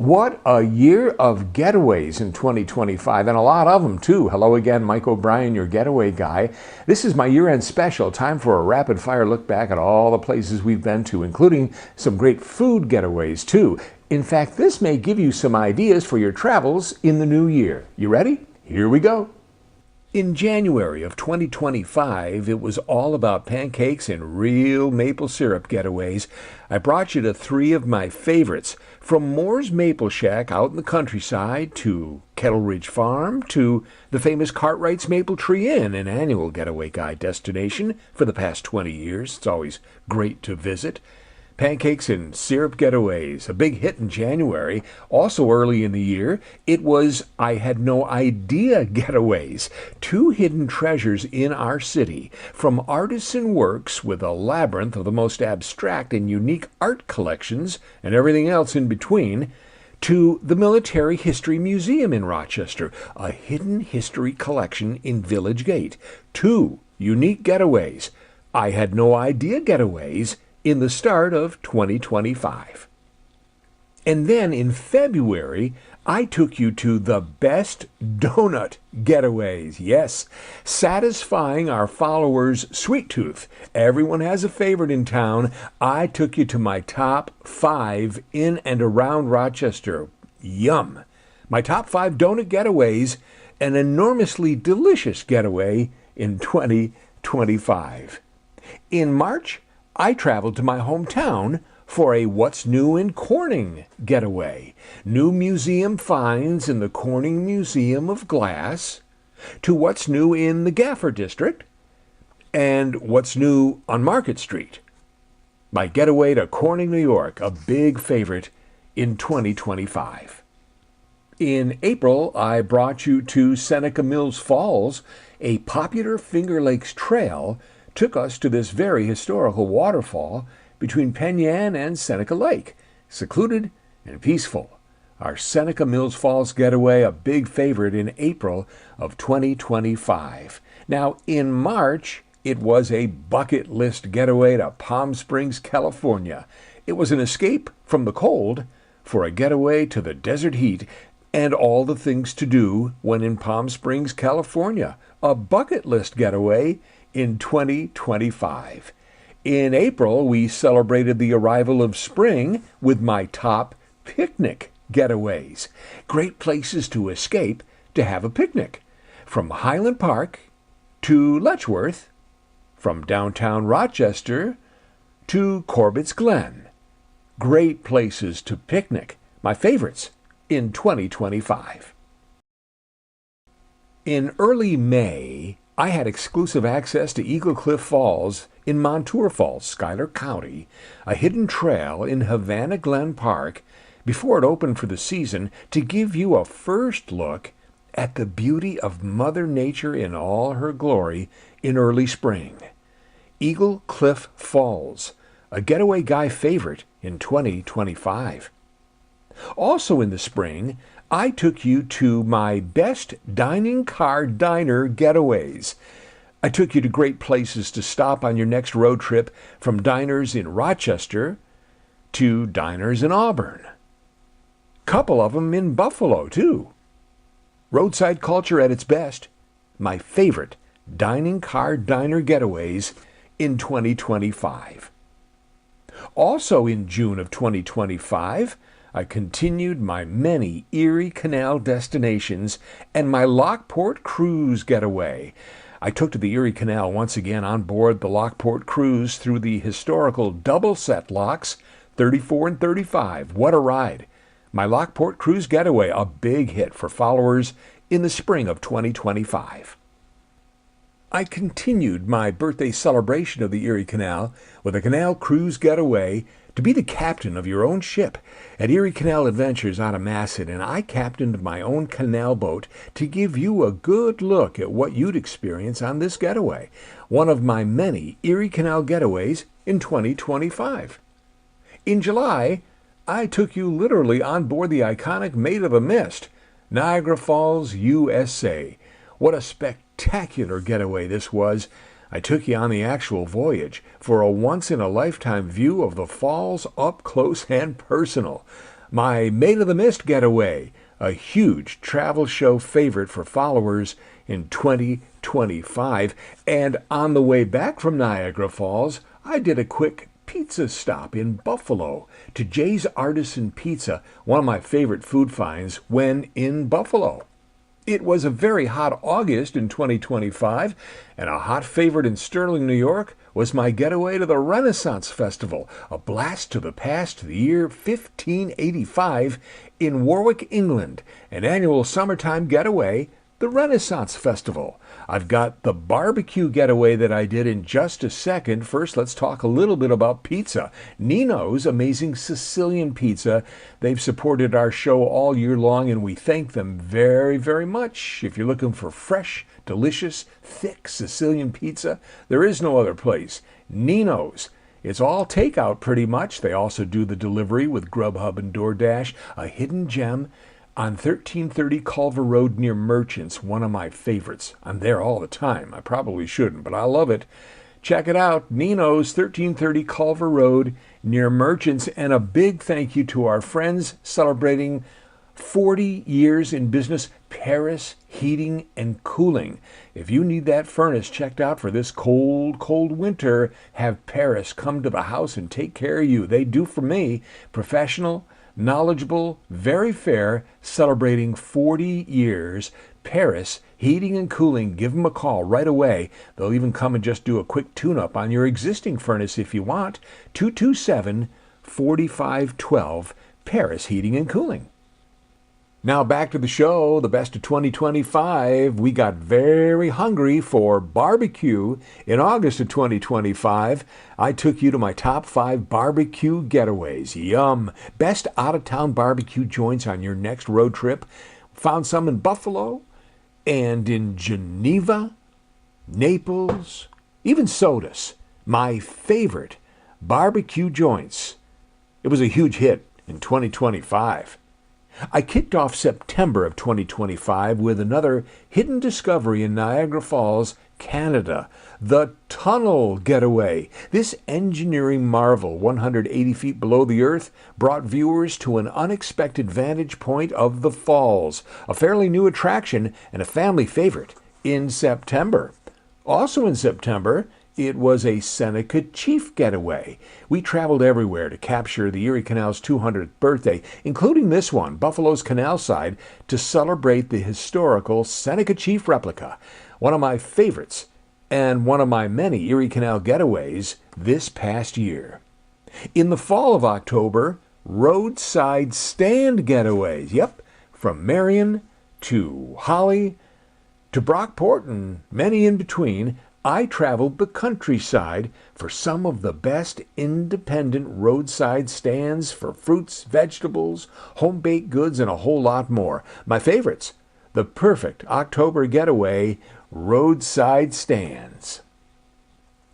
What a year of getaways in 2025, and a lot of them too. Hello again, Mike O'Brien, your getaway guy. This is my year-end special, time for a rapid-fire look back at all the places we've been to, including some great food getaways too. In fact, this may give you some ideas for your travels in the new year. You ready? Here we go. In January of 2025, it was all about pancakes and real maple syrup getaways. I brought you to three of my favorites, from Moore's Maple Shack out in the countryside to Kettle Ridge Farm to the famous Cartwright's Maple Tree Inn, an annual Getaway Guy destination for the past 20 years. It's always great to visit. Pancakes and syrup getaways, a big hit in January. Also early in the year, it was I Had No Idea getaways, two hidden treasures in our city, from artisan works with a labyrinth of the most abstract and unique art collections and everything else in between, to the Military History Museum in Rochester, a hidden history collection in Village Gate. Two unique getaways. I Had No Idea getaways in the start of 2025. And then in February, I took you to the best donut getaways. Yes, satisfying our followers' sweet tooth. Everyone has a favorite in town. I took you to my top 5 in and around Rochester. Yum! My top 5 donut getaways, an enormously delicious getaway in 2025. In March, I traveled to my hometown for a What's New in Corning getaway. New museum finds in the Corning Museum of Glass, to what's new in the Gaffer District, and what's new on Market Street. My getaway to Corning, New York, a big favorite in 2025. In April, I brought you to Seneca Mills Falls, a popular Finger Lakes trail took us to this very historical waterfall between Penn Yan and Seneca Lake, secluded and peaceful. Our Seneca Mills Falls getaway, a big favorite in April of 2025. Now, in March, it was a bucket list getaway to Palm Springs, California. It was an escape from the cold for a getaway to the desert heat and all the things to do when in Palm Springs, California. A bucket list getaway in 2025. In April, we celebrated the arrival of spring with my top picnic getaways. Great places to escape to have a picnic. From Highland Park to Letchworth, from downtown Rochester to Corbett's Glen. Great places to picnic. My favorites in 2025. In early May, I had exclusive access to Eagle Cliff Falls in Montour Falls, Schuyler County, a hidden trail in Havana Glen Park before it opened for the season, to give you a first look at the beauty of Mother Nature in all her glory in early spring. Eagle Cliff Falls, a Getaway Guy favorite in 2025. Also in the spring, I took you to my best dining car diner getaways. I took you to great places to stop on your next road trip, from diners in Rochester to diners in Auburn. Couple of them in Buffalo, too. Roadside culture at its best. My favorite dining car diner getaways in 2025. Also in June of 2025, I continued my many Erie Canal destinations and my Lockport cruise getaway. I took to the Erie Canal once again on board the Lockport cruise through the historical double-set locks 34 and 35. What a ride! My Lockport cruise getaway, a big hit for followers in the spring of 2025. I continued my birthday celebration of the Erie Canal with a canal cruise getaway to be the captain of your own ship at Erie Canal Adventures out of Masset, and I captained my own canal boat to give you a good look at what you'd experience on this getaway, one of my many Erie Canal getaways in 2025. In July, I took you literally on board the iconic Maid of the Mist, Niagara Falls, USA. What a spectacular getaway this was. I took you on the actual voyage for a once-in-a-lifetime view of the falls up close and personal. My Maid of the Mist getaway, a huge travel show favorite for followers in 2025. And on the way back from Niagara Falls, I did a quick pizza stop in Buffalo to Jay's Artisan Pizza, one of my favorite food finds when in Buffalo. It was a very hot August in 2025, and a hot favorite in Sterling, New York was my getaway to the Renaissance Festival, a blast to the past to the year 1585 in Warwick, England, an annual summertime getaway, the Renaissance Festival. I've got the barbecue getaway that I did in just a second. First, let's talk a little bit about pizza. Nino's Amazing Sicilian Pizza. They've supported our show all year long, and we thank them very, very much. If you're looking for fresh, delicious, thick Sicilian pizza, there is no other place. Nino's. It's all takeout pretty much. They also do the delivery with Grubhub and DoorDash. A hidden gem on 1330 Culver Road near Merchants, one of my favorites. I'm there all the time. I probably shouldn't, but I love it. Check it out, Nino's, 1330 Culver Road near Merchants. And a big thank you to our friends celebrating 40 years in business, Paris Heating and Cooling. If you need that furnace checked out for this cold, cold winter, have Paris come to the house and take care of you. They do for me. Professional, knowledgeable, very fair, celebrating 40 years. Paris Heating and Cooling. Give them a call right away. They'll even come and just do a quick tune-up on your existing furnace if you want. 227-4512, Paris Heating and Cooling. Now back to the show, the best of 2025. We got very hungry for barbecue. In August of 2025, I took you to my top 5 barbecue getaways. Yum! Best out-of-town barbecue joints on your next road trip. Found some in Buffalo and in Geneva, Naples, even Sodus. My favorite barbecue joints. It was a huge hit in 2025. I kicked off September of 2025 with another hidden discovery in Niagara Falls, Canada, the Tunnel Getaway. This engineering marvel, 180 feet below the earth, brought viewers to an unexpected vantage point of the falls, a fairly new attraction and a family favorite in September. Also in September, it was a Seneca Chief getaway. We traveled everywhere to capture the Erie Canal's 200th birthday, including this one, Buffalo's Canal Side, to celebrate the historical Seneca Chief replica, one of my favorites and one of my many Erie Canal getaways this past year. In the fall of October, roadside stand getaways. Yep, from Marion to Holly to Brockport and many in between. I traveled the countryside for some of the best independent roadside stands for fruits, vegetables, home-baked goods, and a whole lot more. My favorites, the perfect October getaway, roadside stands.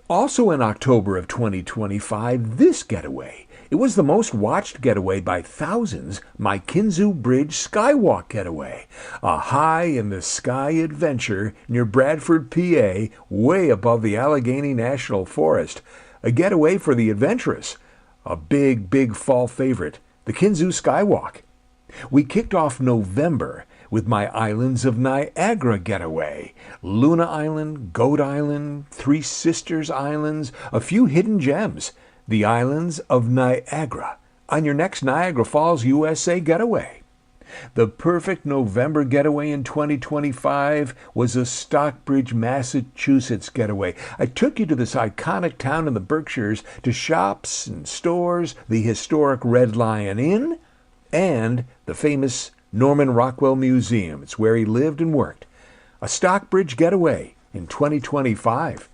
Also in October of 2025, this getaway. It was the most watched getaway by thousands, my Kinzu Bridge Skywalk getaway, a high-in-the-sky adventure near Bradford, PA, way above the Allegheny National Forest, a getaway for the adventurous, a big, big fall favorite, the Kinzu Skywalk. We kicked off November with my Islands of Niagara getaway, Luna Island, Goat Island, Three Sisters Islands, a few hidden gems, the Islands of Niagara, on your next Niagara Falls, USA getaway. The perfect November getaway in 2025 was a Stockbridge, Massachusetts getaway. I took you to this iconic town in the Berkshires to shops and stores, the historic Red Lion Inn, and the famous Norman Rockwell Museum. It's where he lived and worked. A Stockbridge getaway in 2025.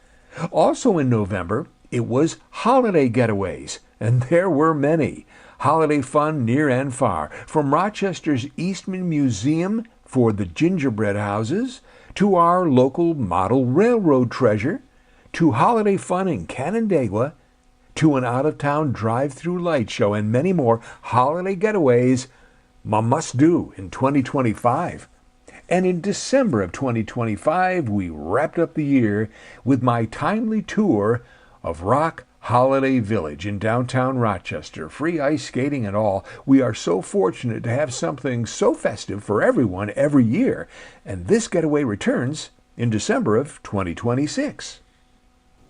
Also in November, it was holiday getaways, and there were many. Holiday fun near and far, from Rochester's Eastman Museum for the gingerbread houses, to our local model railroad treasure, to holiday fun in Canandaigua, to an out-of-town drive-through light show, and many more holiday getaways, a must-do in 2025. And in December of 2025, we wrapped up the year with my timely tour of rock Holiday Village in downtown Rochester. Free ice skating and all. We are so fortunate to have something so festive for everyone every year. And this getaway returns in December of 2026.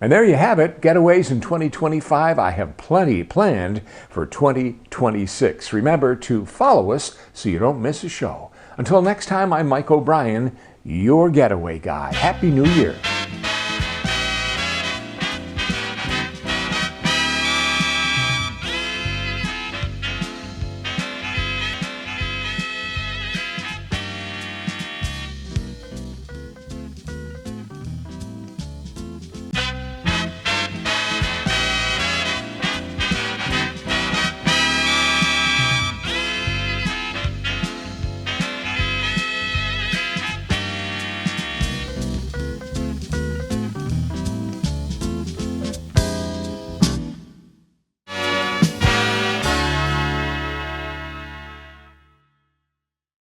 And there you have it, Getaways in 2025. I have plenty planned for 2026. Remember to follow us so you don't miss a show. Until next time, I'm Mike O'Brien, your Getaway Guy. Happy New Year.